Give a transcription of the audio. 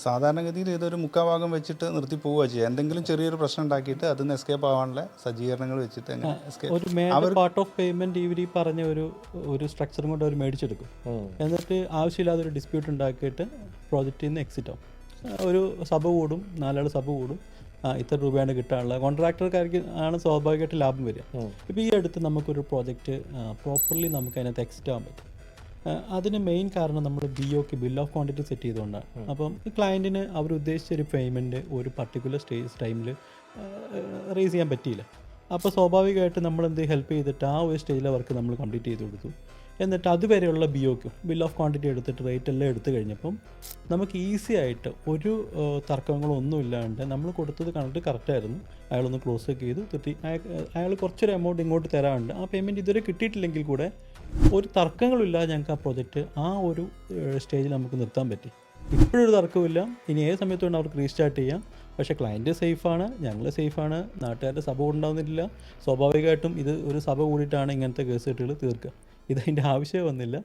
സാധാരണഗതിയിൽ ഇതൊരു മുക്കാഭാഗം വെച്ചിട്ട് നിർത്തി പോവുക ചെയ്യുക. എന്തെങ്കിലും ചെറിയൊരു പ്രശ്നം ഉണ്ടാക്കിയിട്ട് അതിൽ നിന്ന് എസ്കേപ്പ് ആവാനുള്ള സജ്ജീകരണങ്ങൾ വെച്ചിട്ട് എങ്ങനെ ഒരു മേജർ പാർട്ട് ഓഫ് പേയ്മെന്റ് ഇവർ ഈ പറഞ്ഞ ഒരു സ്ട്രക്ചറും കൊണ്ട് അവർ മേടിച്ചെടുക്കും. എന്നിട്ട് ആവശ്യമില്ലാതെ ഒരു ഡിസ്പ്യൂട്ട് ഉണ്ടാക്കിയിട്ട് പ്രോജക്റ്റിൽ നിന്ന് എക്സിറ്റ് ആവും. ഒരു സഭ കൂടും, 4 ആൾ സഭ കൂടും, ഇത്ര രൂപയാണ് കിട്ടാനുള്ള. കോൺട്രാക്ടർക്കാർക്ക് ആണ് സ്വാഭാവികമായിട്ട് ലാഭം വരിക. ഇപ്പോൾ ഈ അടുത്ത് നമുക്കൊരു പ്രോജക്റ്റ് പ്രോപ്പർലി നമുക്ക് അതിനകത്ത് എക്സിറ്റ് ആവാൻ പറ്റും. അതിന് മെയിൻ കാരണം നമ്മൾ ബിൽ ഓഫ് ക്വാണ്ടിറ്റി സെറ്റ് ചെയ്തുകൊണ്ടാണ്. അപ്പം ക്ലയൻറ്റിന് അവർ ഉദ്ദേശിച്ച ഒരു പേയ്മെൻറ്റ് ഒരു പർട്ടിക്കുലർ ടൈമിൽ റേസ് ചെയ്യാൻ പറ്റിയില്ല. അപ്പോൾ സ്വാഭാവികമായിട്ട് നമ്മൾ ഹെൽപ്പ് ചെയ്തിട്ട് ആ ഒരു സ്റ്റേജിലെ വർക്ക് നമ്മൾ കംപ്ലീറ്റ് ചെയ്ത് കൊടുത്തു. എന്നിട്ട് അതുവരെയുള്ള ബിൽ ഓഫ് ക്വാണ്ടിറ്റി എടുത്തിട്ട് റേറ്റ് എല്ലാം എടുത്തു കഴിഞ്ഞപ്പം നമുക്ക് ഈസി ആയിട്ട് ഒരു തർക്കങ്ങളൊന്നും ഇല്ലാണ്ട് നമ്മൾ കൊടുത്തത് കണ്ടിട്ട് കറക്റ്റായിരുന്നു. അയാളൊന്ന് ക്ലോസ് ഒക്കെ ചെയ്തു തെറ്റി. അയാൾ കുറച്ചൊരു എമൗണ്ട് ഇങ്ങോട്ട് തരാറുണ്ട്. ആ പേയ്മെൻറ്റ് ഇതുവരെ കിട്ടിയിട്ടില്ലെങ്കിൽ കൂടെ ഒരു തർക്കങ്ങളില്ലാതെ ഞങ്ങൾക്ക് ആ പ്രൊജക്റ്റ് ആ ഒരു സ്റ്റേജിൽ നമുക്ക് നിർത്താൻ പറ്റി. ഇപ്പോഴൊരു തർക്കമില്ല. ഇനി ഏത് സമയത്ത് വേണം അവർക്ക് റീസ്റ്റാർട്ട് ചെയ്യാം. പക്ഷേ ക്ലയൻറ്റ് സേഫാണ്, ഞങ്ങൾ സേഫാണ്, നാട്ടുകാരുടെ സഭ ഉണ്ടാകുന്നില്ല. സ്വാഭാവികമായിട്ടും ഇത് ഒരു സഭ കൂടിയിട്ടാണ് ഇങ്ങനത്തെ കേസുകെട്ടുകൾ തീർക്കുക. ഇതതിൻ്റെ ആവശ്യമേ വന്നില്ല.